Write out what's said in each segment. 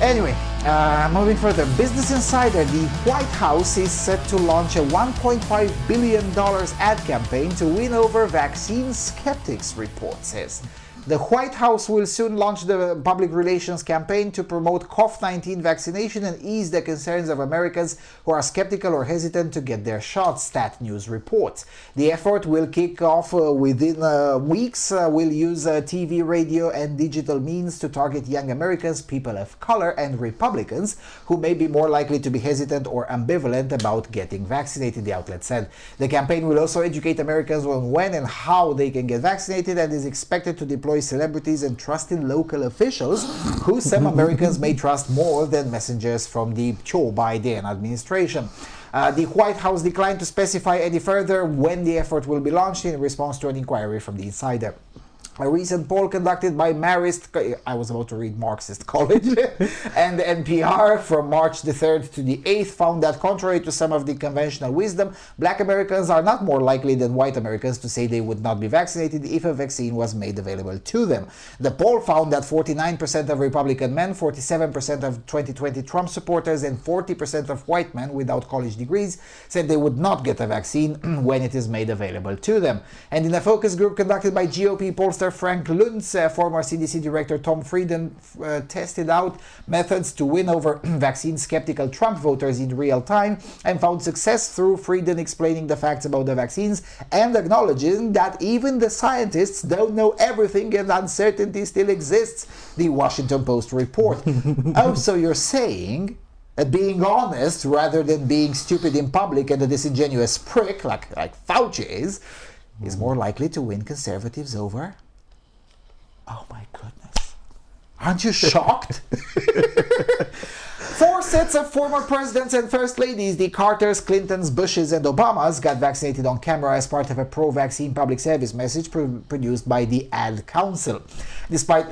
Anyway, moving further, Business Insider, the White House is set to launch a $1.5 billion ad campaign to win over vaccine skeptics, report says. The White House will soon launch the public relations campaign to promote COVID-19 vaccination and ease the concerns of Americans who are skeptical or hesitant to get their shots, Stat News reports. The effort will kick off within weeks, will use TV, radio, and digital means to target young Americans, people of color, and Republicans who may be more likely to be hesitant or ambivalent about getting vaccinated, the outlet said. The campaign will also educate Americans on when and how they can get vaccinated and is expected to deploy celebrities and trusted local officials who some Americans may trust more than messengers from the Joe Biden administration. The White House declined to specify any further when the effort will be launched in response to an inquiry from the Insider. A recent poll conducted by Marist College and NPR from March the 3rd to the 8th found that contrary to some of the conventional wisdom, black Americans are not more likely than white Americans to say they would not be vaccinated if a vaccine was made available to them. The poll found that 49% of Republican men, 47% of 2020 Trump supporters, and 40% of white men without college degrees said they would not get a vaccine when it is made available to them. And in a focus group conducted by GOP pollster Frank Luntz, former CDC Director Tom Frieden tested out methods to win over vaccine-skeptical Trump voters in real time and found success through Frieden explaining the facts about the vaccines and acknowledging that even the scientists don't know everything and uncertainty still exists, the Washington Post report. Oh, so you're saying that being honest rather than being stupid in public and a disingenuous prick like Fauci is more likely to win conservatives over? Oh my goodness. Aren't you shocked? 4 sets of former presidents and first ladies, the Carters, Clintons, Bushes, and Obamas, got vaccinated on camera as part of a pro-vaccine public service message produced by the Ad Council. Despite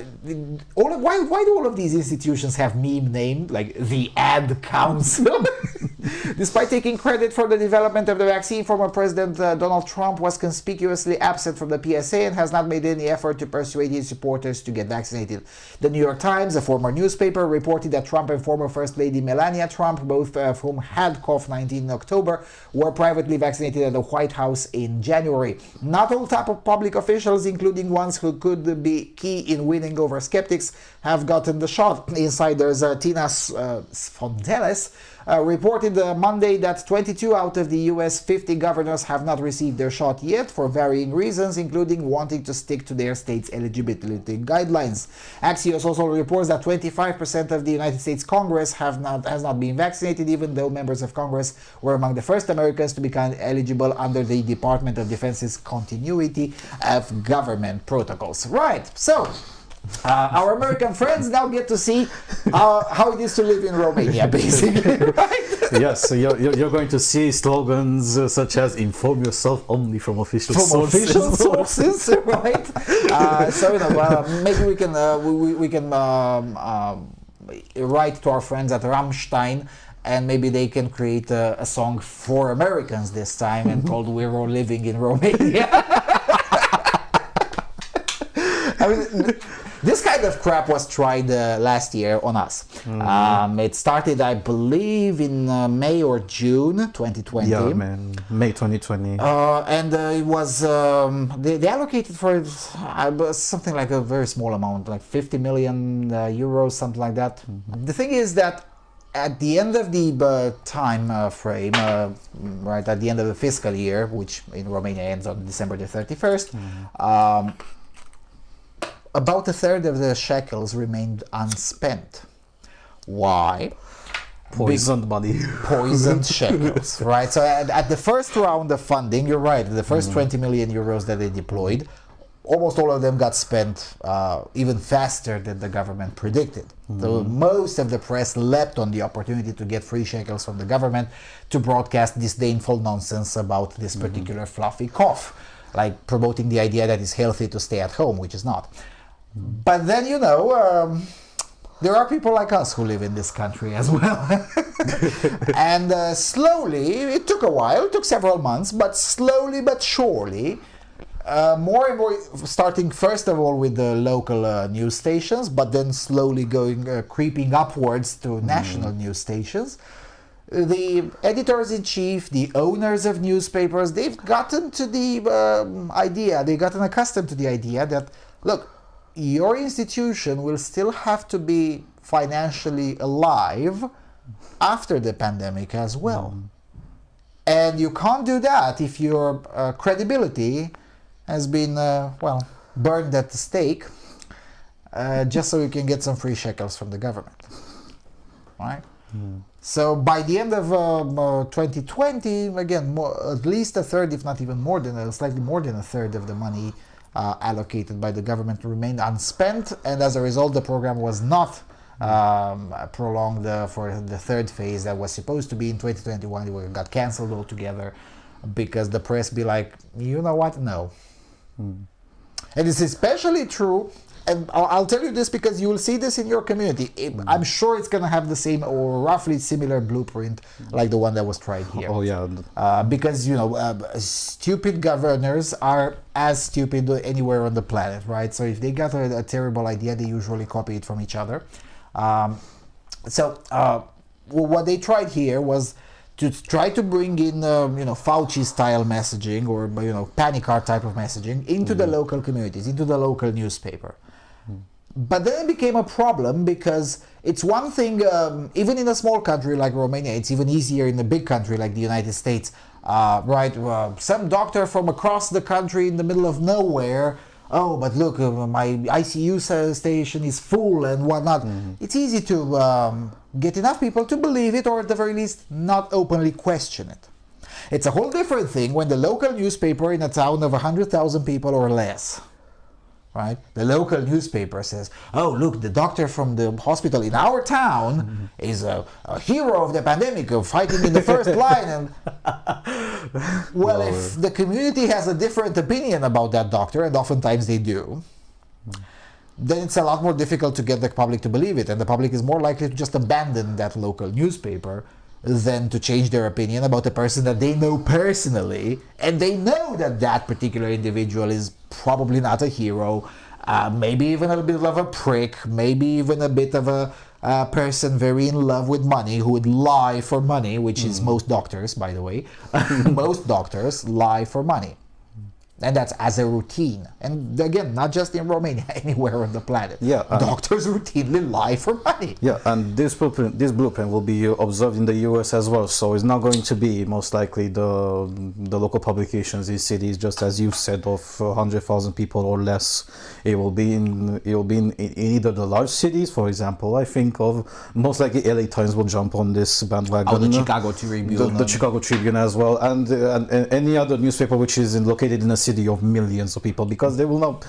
why do all of these institutions have meme named like the Ad Council? Despite taking credit for the development of the vaccine, former President Donald Trump was conspicuously absent from the PSA and has not made any effort to persuade his supporters to get vaccinated. The New York Times, a former newspaper, reported that Trump and former First Lady Melania Trump, both of whom had COVID-19 in October, were privately vaccinated at the White House in January. Not all type of public officials, including ones who could be key in winning over skeptics, have gotten the shot. Insiders Tina Sfonteles reported Monday that 22 out of the US 50 governors have not received their shot yet for varying reasons, including wanting to stick to their state's eligibility guidelines. Axios also reports that 25% of the United States Congress has not been vaccinated, even though members of Congress were among the first Americans to become eligible under the Department of Defense's continuity of government protocols. Right, so our American friends now get to see how it is to live in Romania, basically, right? Yes, so you're going to see slogans such as "Inform yourself only from official sources," right? So maybe we can write to our friends at Rammstein, and maybe they can create a song for Americans this time and called "We're All Living in Romania." I mean, this kind of crap was tried last year on us. It started, I believe, in May or June 2020. Yeah, man, May 2020. And it was, they allocated for something like a very small amount, like 50 million euros, something like that. The thing is that at the end of the time frame, right, at the end of the fiscal year, which in Romania ends on December the 31st, about a third of the shekels remained unspent. Why? Poisoned money. Poisoned shekels, right? So at the first round of funding, you're right, the first 20 million euros that they deployed, almost all of them got spent even faster than the government predicted. So most of the press leapt on the opportunity to get free shekels from the government to broadcast disdainful nonsense about this particular fluffy cough, like promoting the idea that it's healthy to stay at home, which is not. But then, there are people like us who live in this country as well. And slowly, it took a while, it took several months, but slowly but surely, More and more, starting first of all with the local news stations, but then slowly creeping upwards to national news stations. The editors-in-chief, the owners of newspapers, they've gotten to the idea, they've gotten accustomed to the idea that, look, your institution will still have to be financially alive after the pandemic as well. And you can't do that if your credibility has been, burned at the stake, just so you can get some free shekels from the government, right? So by the end of 2020, again, at least a third, if not even more than slightly more than a third of the money allocated by the government remained unspent, and as a result, the program was not prolonged for the third phase that was supposed to be in 2021. It got cancelled altogether because the press be like, you know what? No. And it's especially true, and I'll tell you this because you will see this in your community. I'm sure it's going to have the same or roughly similar blueprint like the one that was tried here. Oh yeah. Because, stupid governors are as stupid anywhere on the planet, right? So if they got a terrible idea, they usually copy it from each other. What they tried here was to try to bring in, Fauci-style messaging or, panic type of messaging into the local communities, into the local newspaper. But then it became a problem because it's one thing, even in a small country like Romania, it's even easier in a big country like the United States, right? Some doctor from across the country in the middle of nowhere, oh, but look, my ICU station is full and whatnot. It's easy to get enough people to believe it, or at the very least not openly question it. It's a whole different thing when the local newspaper in a town of 100,000 people or less, right? The local newspaper says, oh, look, the doctor from the hospital in our town is a hero of the pandemic, of fighting in the first line. And well, if the community has a different opinion about that doctor, and oftentimes they do, then it's a lot more difficult to get the public to believe it, and the public is more likely to just abandon that local newspaper than to change their opinion about a person that they know personally, and they know that that particular individual is probably not a hero, maybe even a bit of a prick, maybe even a bit of a person very in love with money who would lie for money, which is most doctors, by the way. Most doctors lie for money. And that's as a routine. And again, not just in Romania, anywhere on the planet. Yeah, doctors routinely lie for money. Yeah, and this blueprint will be observed in the US as well. So it's not going to be most likely the local publications in cities, just as you said, of 100,000 people or less. It will be in either the large cities, for example. I think of most likely LA Times will jump on this bandwagon. Oh, the Chicago Tribune. The Chicago Tribune as well, and any other newspaper which is located in a city of millions of people, because they will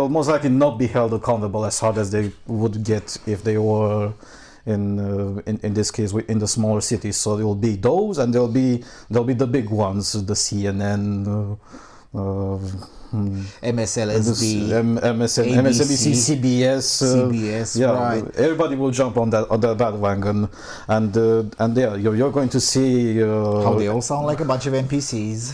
most likely not be held accountable as hard as they would get if they were in this case in the smaller cities. So there will be those, and there'll be the big ones, the CNN, MSLSB, MSNBC, CBS, right. Everybody will jump on that bandwagon, and you're going to see how they all sound like a bunch of NPCs.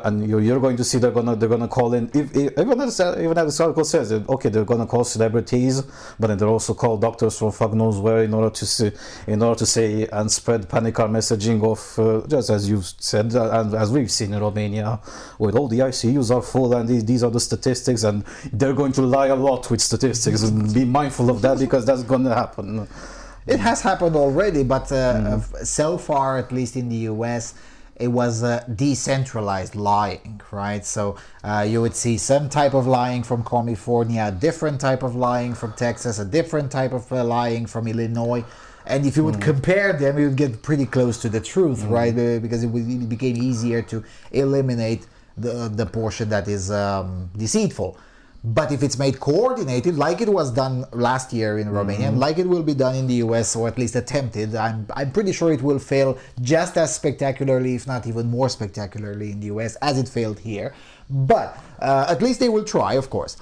and you're going to see they're gonna call in, even as this article says, okay, they're gonna call celebrities, but then they're also call doctors from fuck knows where in order to say and spread panic messaging of just as you said, and as we've seen in Romania, with all the ICUs are full, and these are the statistics, and they're going to lie a lot with statistics, and be mindful of that, because that's going to happen. It has happened already, but so far, at least in the US, it was decentralized lying, right? So you would see some type of lying from California, a different type of lying from Texas, a different type of lying from Illinois. And if you would compare them, you would get pretty close to the truth, right? Because it became easier to eliminate the portion that is deceitful. But if it's made coordinated, like it was done last year in Romania, like it will be done in the US, or at least attempted, I'm pretty sure it will fail just as spectacularly, if not even more spectacularly in the US, as it failed here. But at least they will try, of course.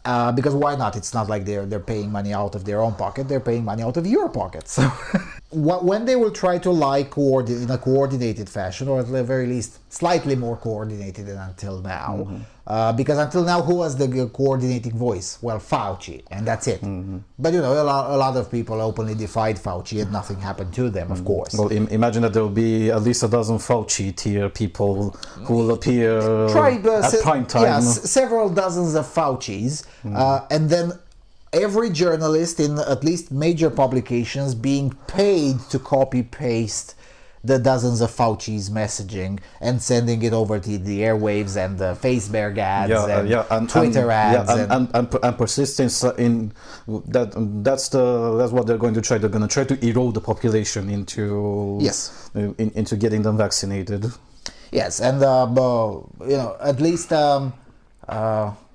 Because why not? It's not like they're paying money out of their own pocket, they're paying money out of your pocket. So when they will try to lie in a coordinated fashion, or at the very least slightly more coordinated than until now, because until now, who was the coordinating voice? Well, Fauci, and that's it. But a lot of people openly defied Fauci, and nothing happened to them, of course. Well, imagine that there will be at least a dozen Fauci tier people who will appear at prime time. Yes, several dozens of Faucis, and then every journalist in at least major publications being paid to copy-paste the dozens of Fauci's messaging and sending it over to the airwaves and the Facebook ads and Twitter ads. And persistence in that. That's what they're going to try. They're going to try to erode the population into into getting them vaccinated. Yes, and at least.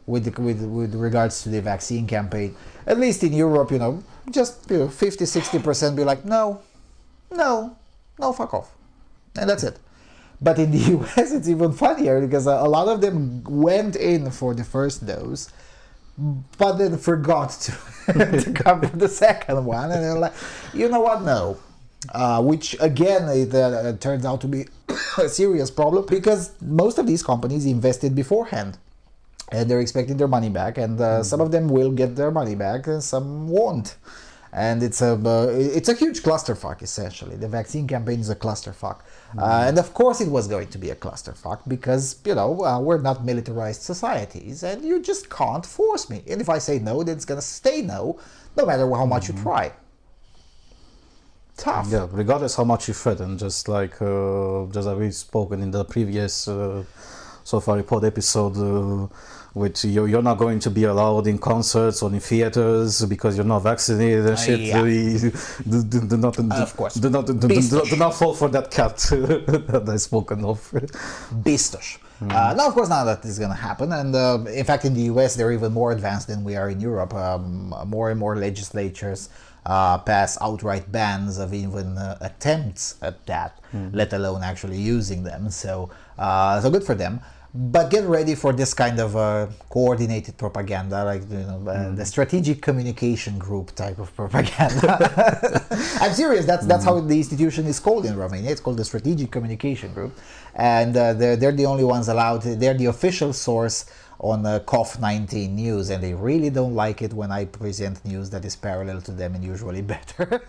With regards to the vaccine campaign, at least in Europe, just 50-60% be like, no, fuck off, and that's it. But in the US, it's even funnier because a lot of them went in for the first dose, but then forgot to come for the second one, and they're like, you know what, no. Which again, it turns out to be a serious problem because most of these companies invested beforehand. And they're expecting their money back, and some of them will get their money back, and some won't. And it's a huge clusterfuck, essentially. The vaccine campaign is a clusterfuck. And of course it was going to be a clusterfuck because, we're not militarized societies, and you just can't force me. And if I say no, then it's going to stay no matter how much you try. Tough. Yeah, regardless how much you threaten, just like we've spoken in the previous SoFar Report episode, which you're not going to be allowed in concerts or in theaters because you're not vaccinated and shit. Do not fall for that cat that I've spoken of. Biztos. Now, of course, none of that is going to happen. And in fact, in the US, they're even more advanced than we are in Europe. More and more legislatures pass outright bans of even attempts at that, let alone actually using them. So good for them. But get ready for this kind of coordinated propaganda, like the strategic communication group type of propaganda. I'm serious. That's how the institution is called in Romania. It's called the Strategic Communication Group, and they're the only ones allowed. They're the official source on COVID-19 news, and they really don't like it when I present news that is parallel to them and usually better.